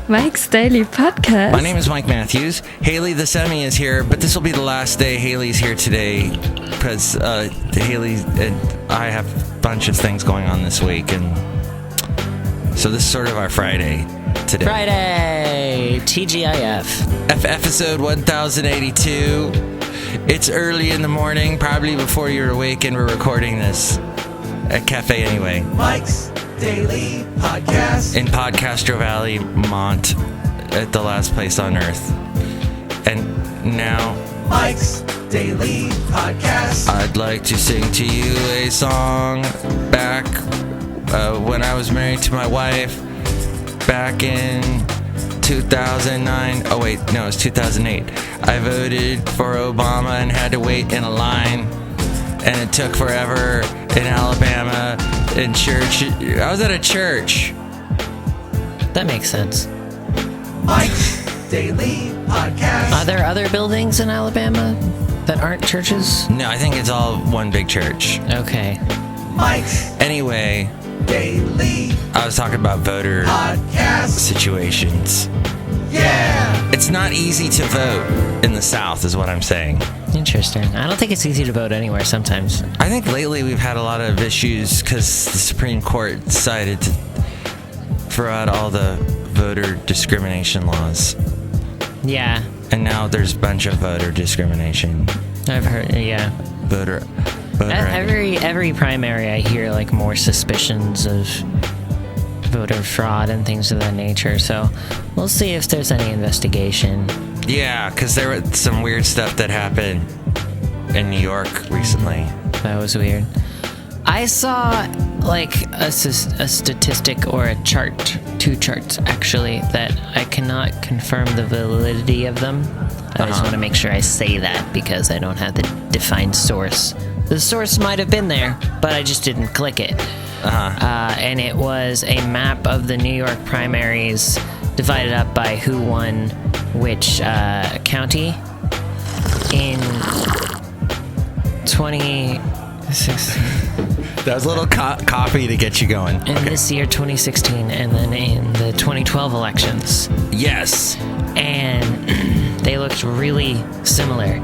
Mike's Daily Podcast. My name is Mike Matthews. Hayley Thesemi is here, but this will be the last day Hayley's here today because Hayley and I have a bunch of things going on this week, and so this is sort of our Friday today. Friday! TGIF. Episode 1082. It's early in the morning, probably before you're awake, and we're recording this at Cafe Anyway. Mike's Daily Podcast. In Podcastro Valley, Mont, at the last place on Earth. And now, Mike's Daily Podcast. I'd like to sing to you a song back when I was married to my wife back in 2009. Oh wait, no, it was 2008. I voted for Obama and had to wait in a line, and it took forever in Alabama in church. I was at a church. That makes sense. Mike's Daily Podcast. Are there other buildings in Alabama that aren't churches? No, I think it's all one big church. Okay. Mike's Anyway, Daily I was talking about voter Podcast. situations. Yeah. It's not easy to vote in the South, is what I'm saying. Interesting. I don't think it's easy to vote anywhere sometimes. I think lately we've had a lot of issues because the Supreme Court decided to throw out all the voter discrimination laws. Yeah. And now there's a bunch of voter discrimination. I've heard, yeah. Voter Every primary I hear like more suspicions of voter fraud and things of that nature, so we'll see if there's any investigation. Yeah, because there was some weird stuff that happened in New York recently. That was weird. I saw like a statistic or a chart, two charts actually, that I cannot confirm the validity of them. I just want to make sure I say that because I don't have the defined source. The source might have been there, but I just didn't click it. And it was a map of the New York primaries divided up by who won which county in 2016. That was a little coffee to get you going. In this year, 2016, and then in the 2012 elections. Yes. And they looked really similar,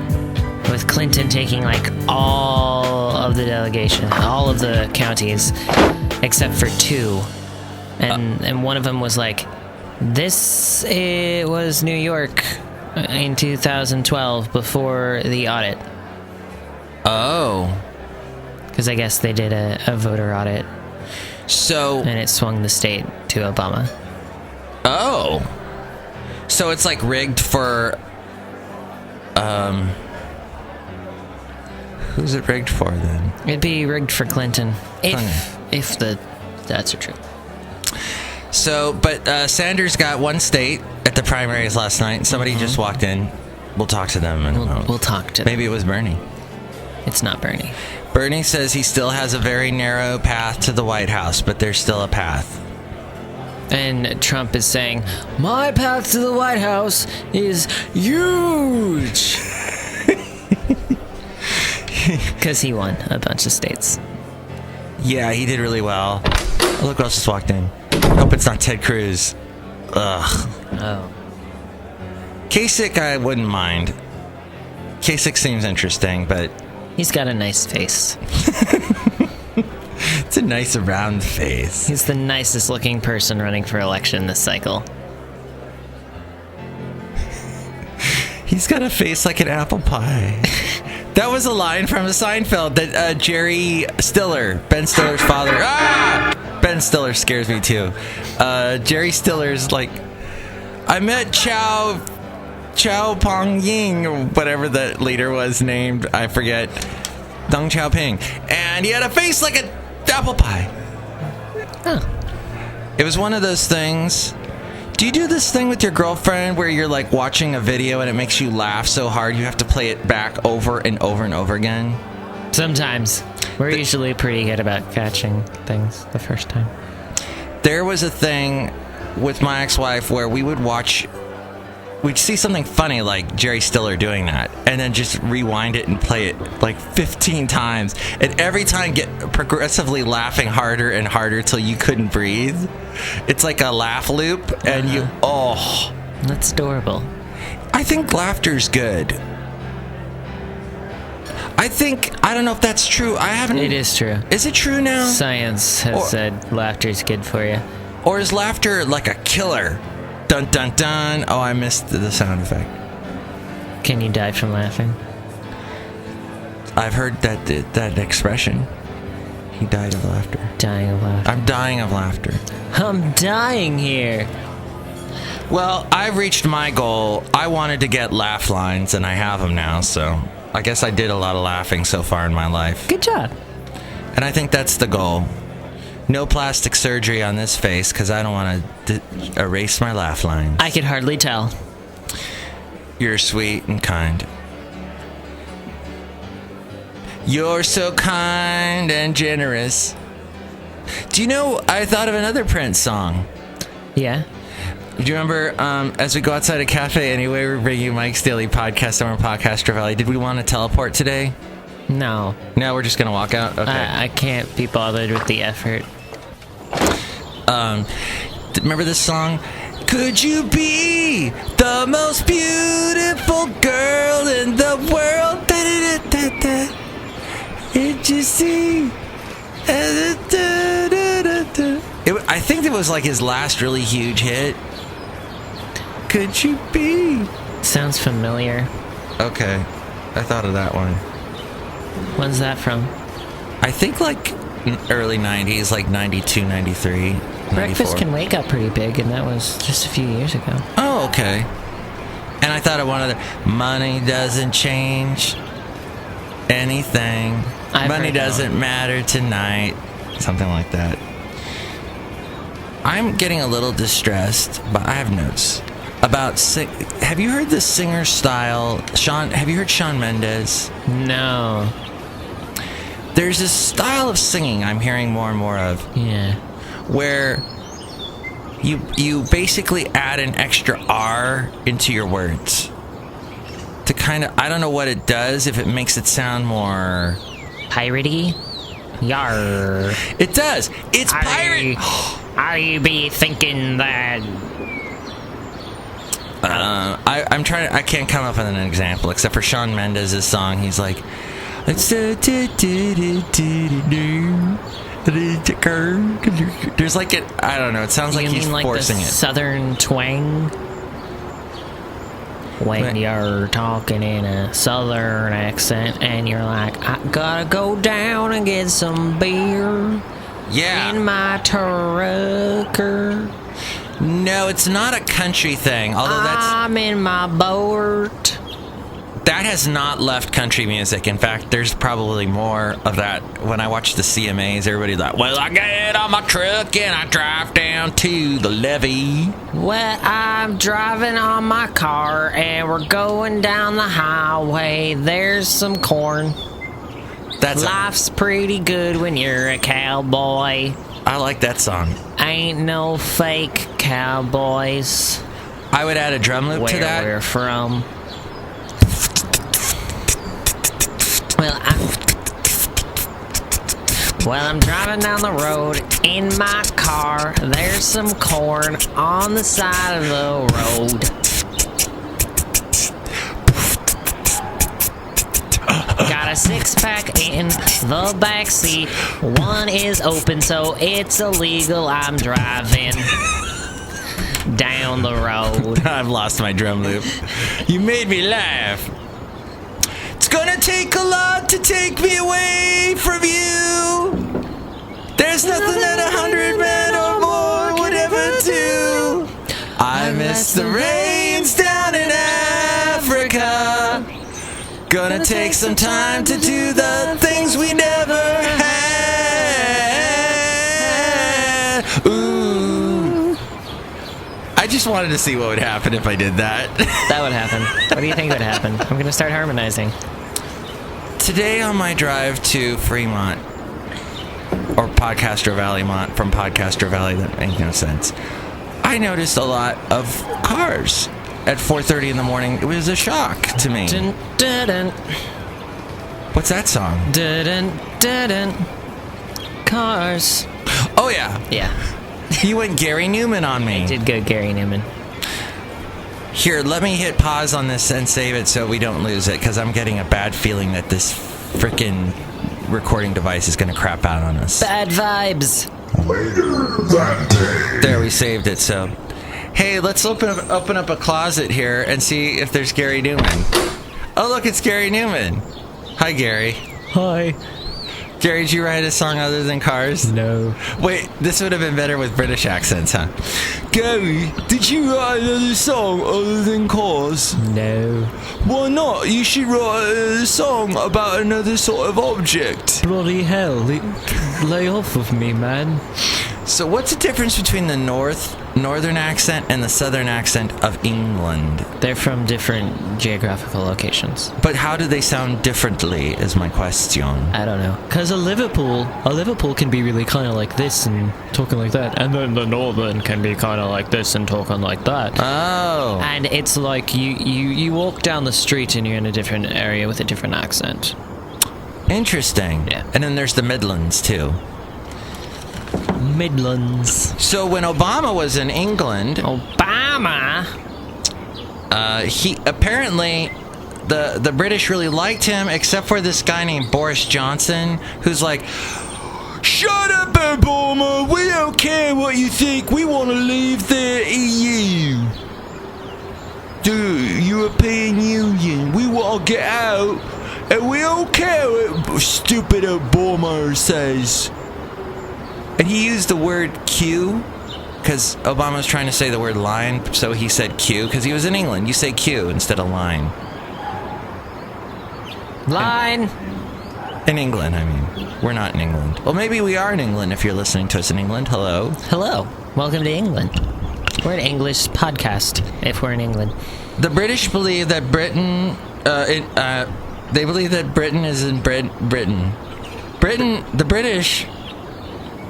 with Clinton taking like all of the delegation, all of the counties, except for two. And one of them was like, it was New York in 2012 before the audit. Oh. Because I guess they did a voter audit. So. And it swung the state to Obama. Oh. So it's like rigged for. Who's it rigged for then? It'd be rigged for Clinton. If the stats are true. So, but Sanders got one state at the primaries last night. Somebody just walked in. We'll talk to them. And we'll talk to them. Maybe it was Bernie. It's not Bernie. Bernie says he still has a very narrow path to the White House, but there's still a path. And Trump is saying, my path to the White House is huge. Because he won a bunch of states. Yeah, he did really well. Oh, look who else just walked in. Hope it's not Ted Cruz. Ugh. Oh. Kasich, I wouldn't mind. Kasich seems interesting, but... He's got a nice face. It's a nice round face. He's the nicest looking person running for election this cycle. He's got a face like an apple pie. That was a line from Seinfeld that Jerry Stiller, Ben Stiller's father. Ben Stiller scares me too. Jerry Stiller's like, I met Chow Pong Ying, or whatever the leader was named. I forget. Deng Xiaoping. And he had a face like an apple pie. Huh. It was one of those things. Do you do this thing with your girlfriend where you're like watching a video and it makes you laugh so hard you have to play it back over and over and over again? Sometimes. We're usually pretty good about catching things the first time. There was a thing with my ex-wife where we would watch we'd see something funny like Jerry Stiller doing that, and then just rewind it and play it like 15 times, and every time get progressively laughing harder and harder till you couldn't breathe. It's like a laugh loop, and That's adorable. I think laughter's good. I don't know if that's true. I haven't. It is true. Is it true now? Science has said laughter's good for you. Or is laughter like a killer? Dun dun dun. Oh, I missed the sound effect. Can you die from laughing? I've heard that expression. He died of laughter. Dying of laughter. I'm dying of laughter. I'm dying here. Well, I've reached my goal. I wanted to get laugh lines, and I have them now, so I guess I did a lot of laughing so far in my life. Good job. And I think that's the goal. No plastic surgery on this face, because I don't want to erase my laugh lines. I could hardly tell. You're sweet and kind. You're so kind and generous. Do you know, I thought of another Prince song. Yeah? Do you remember, as we go outside a cafe anyway, we're bringing Mike's Daily Podcast somewhere in Podcaster Valley. Did we want to teleport today? No. No, we're just going to walk out? Okay. I can't be bothered with the effort. Remember this song? Could you be the most beautiful girl in the world? Da-da-da-da-da. Did you see? I think it was like his last really huge hit. Could you be? Sounds familiar. Okay. I thought of that one. When's that from? I think like early 90s, like 92, 93, 94. Breakfast Can Wake Up pretty big, and that was just a few years ago. Oh, okay. And I thought of one other. Money doesn't change anything. Money doesn't matter tonight. Something like that. I'm getting a little distressed, but I have notes about. Have you heard the singer style? Have you heard Shawn Mendes? No. There's this style of singing I'm hearing more and more of. Yeah. Where you basically add an extra R into your words. To kind of, I don't know what it does, if it makes it sound more piratey. Yar. It does. It's pirate. I be thinking that. I'm trying to. I can't come up with an example except for Shawn Mendes' song. He's like, there's like it. I don't know. It sounds like he's like forcing the it. Southern twang. When you're talking in a southern accent and you're like, I gotta go down and get some beer. Yeah. In my trucker. No, it's not a country thing. Although I'm in my boat. That has not left country music. In fact, there's probably more of that. When I watch the CMAs, everybody's like, well, I get on my truck and I drive down to the levee. Well, I'm driving on my car and we're going down the highway. There's some corn. Life's pretty good when you're a cowboy. I like that song. Ain't no fake cowboys. I would add a drum loop to that. Where we're from. Well, I'm driving down the road in my car. There's some corn on the side of the road. Got a six-pack in the back seat. One is open, so it's illegal. I'm driving down the road. I've lost my drum loop. You made me laugh. It's gonna take a lot to take me away from you. There's nothing that 100 men or more would ever do. I miss the rains down in Africa. Gonna take some time to do the things we never had. Ooh. I just wanted to see what would happen if I did that. That would happen. What do you think would happen? I'm gonna start harmonizing. Today on my drive to Fremont, or Podcaster Valley, from Podcaster Valley, that makes no sense, I noticed a lot of cars. at 4:30 in the morning. It was a shock to me. Dun, dun, dun, What's that song? dun, dun, dun, dun. Cars. Oh, yeah. Yeah, You went Gary Numan on me. did go Gary Numan. Here, let me hit pause on this and save it so we don't lose it, because I'm getting a bad feeling that this freaking recording device is going to crap out on us. Bad vibes. Later that day. There, we saved it, so... Hey, let's open up a closet here and see if there's Gary Numan. Oh, look, it's Gary Numan. Hi, Gary. Hi. Gary, did you write a song other than Cars? No. Wait, this would have been better with British accents, huh? Gary, did you write another song other than Cars? No. Why not? You should write a song about another sort of object. Bloody hell. Lay off of me, man. So what's the difference between the northern accent and the southern accent of England? They're from different geographical locations. But how do they sound differently is my question. I don't know. Because a Liverpool can be really kind of like this and talking like that. And then the northern can be kind of like this and talking like that. Oh. And it's like you walk down the street and you're in a different area with a different accent. Interesting. Yeah. And then there's the Midlands, too. Midlands. So when Obama was in England... Obama? He apparently the British really liked him, except for this guy named Boris Johnson, who's like, "Shut up, Obama! We don't care what you think. We want to leave the EU, the European Union. We want to get out, and we don't care what stupid Obama says." And he used the word Q, because Obama was trying to say the word line, so he said Q, because he was in England. You say Q instead of line. Line. In England, I mean. We're not in England. Well, maybe we are in England if you're listening to us in England. Hello. Hello. Welcome to England. We're an English podcast if we're in England. The British believe that Britain... they believe that Britain is in Britain. The British...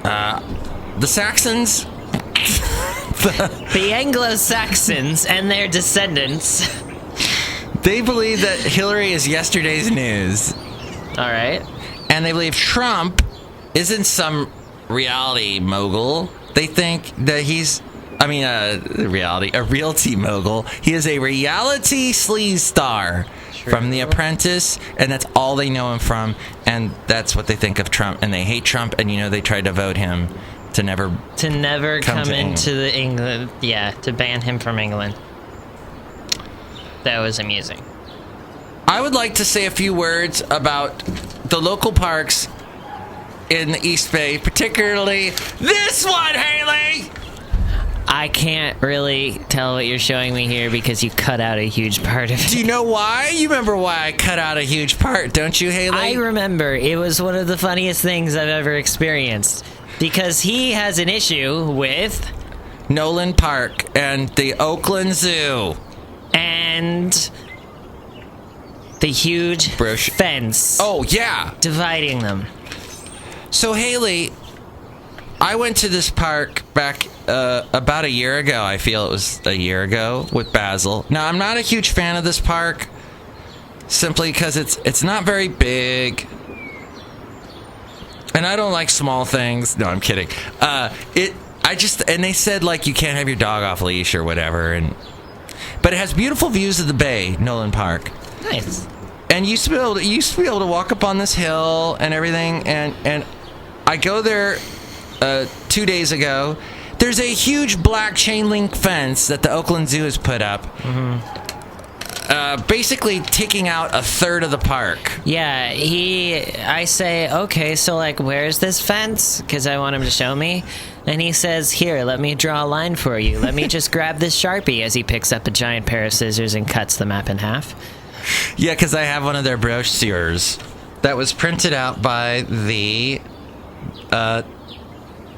the Saxons... The Anglo-Saxons and their descendants. They believe that Hillary is yesterday's news. All right. And they believe Trump isn't some reality mogul. They think that he's... a realty mogul. He is a reality sleaze star from The Apprentice, and that's all they know him from, and that's what they think of Trump, and they hate Trump, and they tried to vote him to never come to into the England. Yeah, to ban him from England. That was amusing. I would like to say a few words about the local parks in the East Bay, particularly this one, Hayley! I can't really tell what you're showing me here because you cut out a huge part of it. Do you know why? You remember why I cut out a huge part, don't you, Hayley? I remember. It was one of the funniest things I've ever experienced. Because he has an issue with... Nolan Park and the Oakland Zoo. And... the huge fence. Oh, yeah. Dividing them. So, Hayley, I went to this park back about a year ago. I feel it was a year ago with Basil. Now, I'm not a huge fan of this park simply because it's not very big. And I don't like small things. No, I'm kidding. And they said, like, you can't have your dog off leash or whatever. But it has beautiful views of the bay, Nolan Park. Nice. And you used to be able to walk up on this hill and everything. And I go there 2 days ago. There's a huge black chain link fence that the Oakland Zoo has put up. Mm-hmm. Basically taking out a third of the park. Yeah, I say, okay, so like, where's this fence? Because I want him to show me. And he says, here, let me draw a line for you. Let me just grab this Sharpie, as he picks up a giant pair of scissors and cuts the map in half. Yeah, because I have one of their brochures that was printed out by the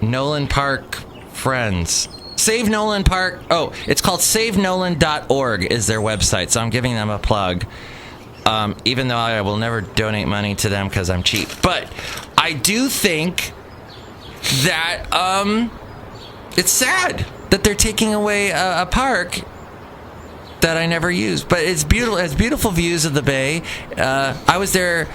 Nolan Park Friends. Save Nolan Park. Oh, it's called SaveNolan.org is their website, so I'm giving them a plug. Even though I will never donate money to them because I'm cheap. But I do think that it's sad that they're taking away a park that I never used. But it's beautiful. It has beautiful views of the bay. I was there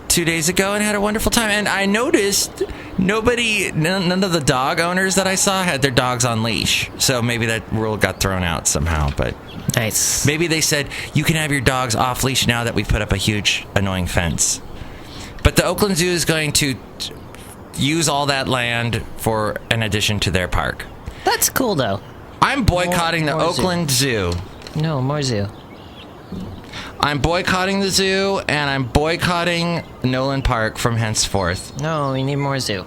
2 days ago and had a wonderful time. And I noticed none of the dog owners that I saw had their dogs on leash. So maybe that rule got thrown out somehow. But Nice. maybe they said, you can have your dogs off leash now that we put up a huge, annoying fence. But the Oakland Zoo is going to use all that land for an addition to their park. That's cool, though. I'm boycotting More the Oakland Zoo. No, more zoo. I'm boycotting the zoo, and I'm boycotting Nolan Park from henceforth. No, we need more zoo.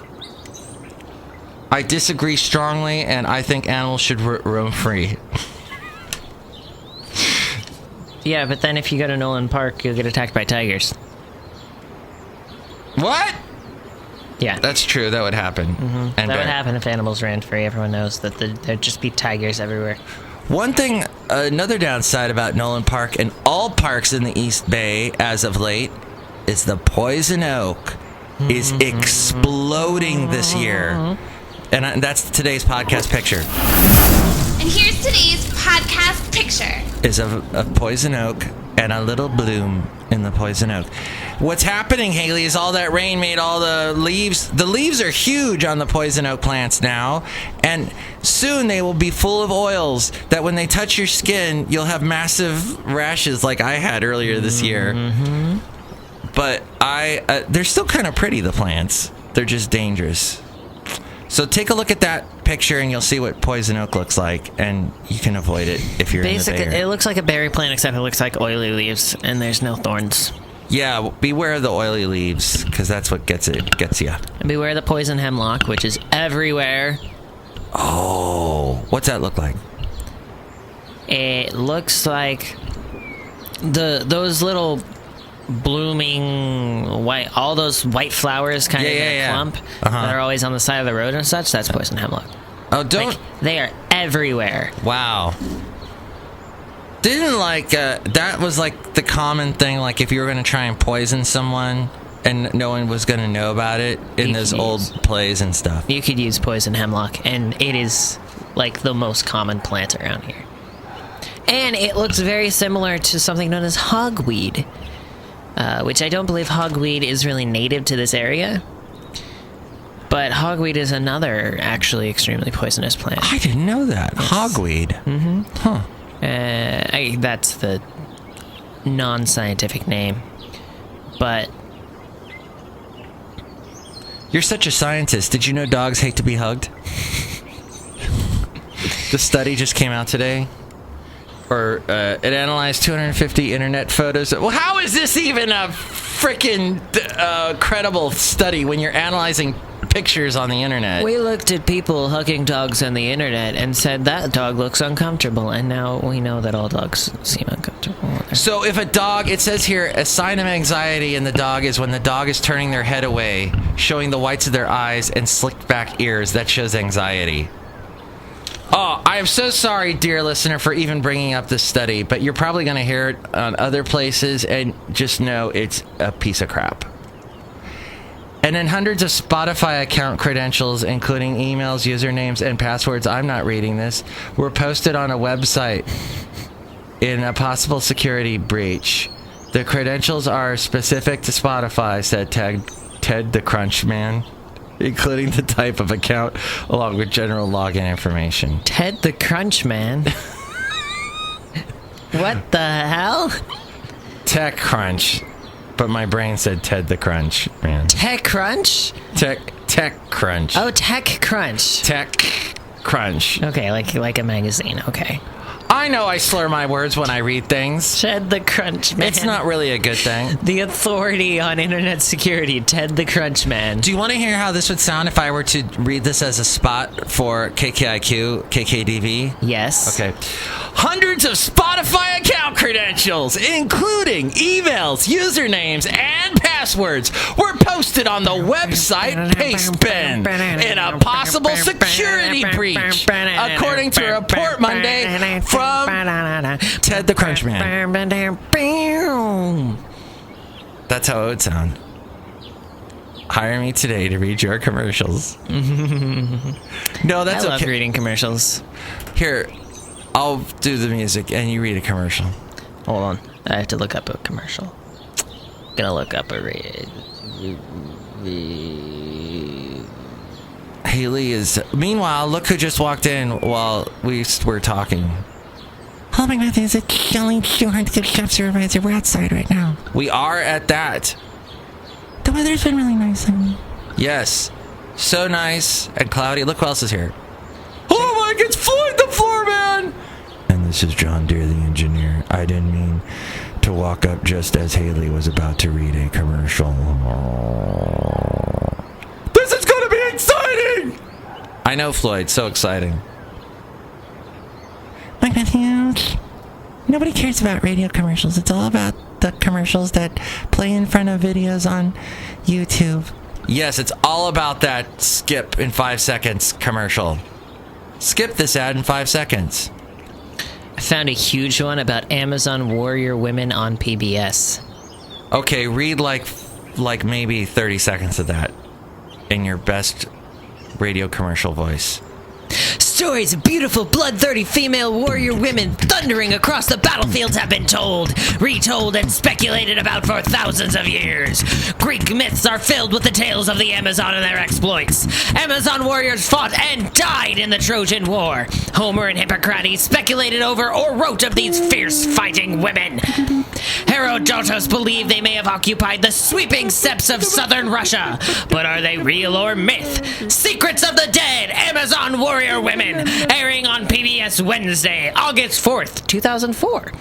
I disagree strongly, and I think animals should roam free. Yeah, but then if you go to Nolan Park, you'll get attacked by tigers. What? Yeah. That's true. That would happen. And that would happen if animals ran free. Everyone knows that there'd just be tigers everywhere. One thing, another downside about Nolan Park and all parks in the East Bay as of late is the poison oak is exploding this year. And that's today's podcast picture. And here's today's podcast picture. Is a poison oak and a little bloom in the poison oak. What's happening, Hayley, is all that rain made all the leaves. The leaves are huge on the poison oak plants now, and soon they will be full of oils that when they touch your skin, you'll have massive rashes like I had earlier this year. But they're still kind of pretty, the plants. They're just dangerous. So take a look at that picture and you'll see what poison oak looks like, and you can avoid it if you're Basically, in the Bay Area. it looks like a berry plant, except it looks like oily leaves, and there's no thorns. Yeah, beware of the oily leaves, because that's what gets you. And beware the poison hemlock, which is everywhere. Oh, what's that look like? It looks like those little blooming all those white flowers kind of in a clump that are always on the side of the road and such. That's poison hemlock. Oh, don't. Like, they are everywhere. Wow. Didn't that was like the common thing, like if you were going to try and poison someone and no one was going to know about it in those old plays and stuff. You could use poison hemlock, and it is like the most common plant around here. And it looks very similar to something known as hogweed, which I don't believe hogweed is really native to this area. But hogweed is another actually extremely poisonous plant. I didn't know that. Yes. Hogweed. Mm-hmm. Huh. That's the non-scientific name. But you're such a scientist. Did you know dogs hate to be hugged? The study just came out today. Or it analyzed 250 internet photos. Well, how is this even a freaking credible study when you're analyzing pictures on the internet? We looked at people hugging dogs on the internet and said that dog looks uncomfortable, and now we know that all dogs seem uncomfortable. So if a dog, it says here, a sign of anxiety in the dog is when the dog is turning their head away, showing the whites of their eyes and slicked back ears. That shows anxiety. Oh, I am so sorry, dear listener, for even bringing up this study, but you're probably going to hear it on other places, and just know it's a piece of crap. And then hundreds of Spotify account credentials, including emails, usernames, and passwords, I'm not reading this, were posted on a website in a possible security breach. The credentials are specific to Spotify, said Ted the Crunch Man, including the type of account, along with general login information. Ted the Crunch Man? What the hell? Tech Crunch. But my brain said Ted the Crunch Man. Tech Crunch? Tech Crunch. Oh, Tech Crunch. Tech Crunch. Okay, like a magazine. Okay. I know I slur my words when I read things. Ted the Crunch Man. It's not really a good thing. The authority on internet security, Ted the Crunch Man. Do you want to hear how this would sound if I were to read this as a spot for KKIQ, KKDV? Yes. Okay. Hundreds of Spotify account credentials, including emails, usernames, and passwords, were posted on the website Pastebin in a possible security breach, according to a report Monday from Ted the Crunch Man. That's how it would sound. Hire me today to read your commercials. No, that's okay. I love reading commercials. Here, I'll do the music and you read a commercial. Hold on. I have to look up a commercial. Gonna look up a rated. Hayley is... Meanwhile, look who just walked in while we were talking. Hello, Matthews. It's Shelly Shoehart, the chef supervisor. We're outside right now. We are at that. The weather's been really nice, honey. Yes. So nice and cloudy. Look who else is here. Oh, my, it's Floyd the Floorman! And this is John Deere, the engineer. I didn't mean to walk up just as Hayley was about to read a commercial. This is going to be exciting! I know, Floyd. So exciting. Mike Matthews, nobody cares about radio commercials. It's all about the commercials that play in front of videos on YouTube. Yes, it's all about that skip in 5 seconds commercial. Skip this ad in 5 seconds. I found a huge one about Amazon warrior women on PBS. Okay, read like maybe 30 seconds of that in your best radio commercial voice. Stories of beautiful, blood-thirsty female warrior women thundering across the battlefields have been told, retold, and speculated about for thousands of years. Greek myths are filled with the tales of the Amazon and their exploits. Amazon warriors fought and died in the Trojan War. Homer and Hippocrates speculated over or wrote of these fierce fighting women. Herodotus believed they may have occupied the sweeping steppes of southern Russia. But are they real or myth? Secrets of the Dead, Amazon warrior women, airing on PBS Wednesday, August 4th, 2004.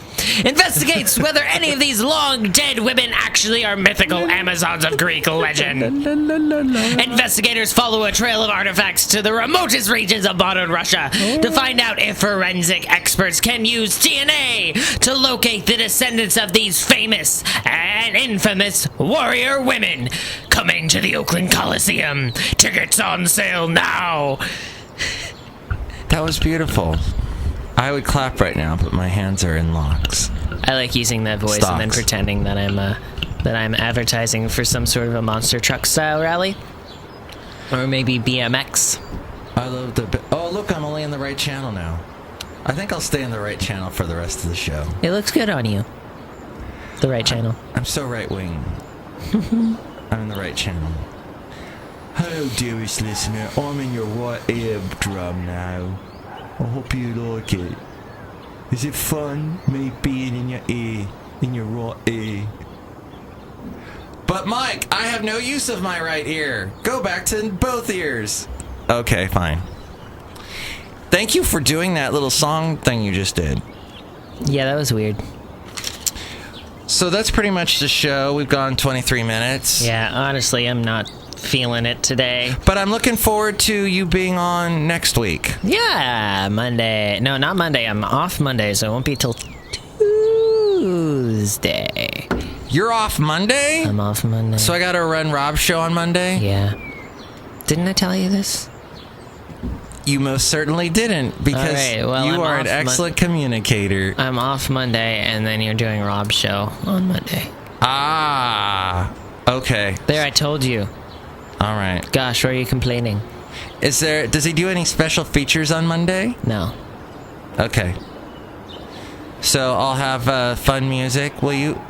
Investigates whether any of these long-dead women actually are mythical Amazons of Greek legend. Investigators follow a trail of artifacts to the remotest regions of modern Russia to find out if forensic experts can use DNA to locate the descendants of these famous and infamous warrior women. Coming to the Oakland Coliseum. Tickets on sale now. That was beautiful. I would clap right now, but my hands are in locks. I like using that voice and then pretending that I'm advertising for some sort of a monster truck style rally, or maybe BMX. I love the... Oh, look, I'm only in the right channel now. I think I'll stay in the right channel for the rest of the show. It looks good on you. The right channel. I'm so right-wing. I'm in the right channel. Hello, dearest listener. I'm in your right eardrum now. I hope you like it. Is it fun, me being in your ear, in your right ear? But Mike, I have no use of my right ear. Go back to both ears. Okay, fine. Thank you for doing that little song thing you just did. Yeah, that was weird. So that's pretty much the show. We've gone 23 minutes. Yeah, honestly, I'm not feeling it today. But I'm looking forward to you being on next week. Yeah, Monday. No, not Monday. I'm off Monday, so it won't be till Tuesday. You're off Monday? I'm off Monday. So I gotta run Rob's show on Monday? Yeah. Didn't I tell you this? You most certainly didn't, because you are an excellent communicator. I'm off Monday, and then you're doing Rob's show on Monday. Ah, okay. There, I told you. All right. Gosh, why are you complaining? Does he do any special features on Monday? No. Okay. So I'll have fun music. Will you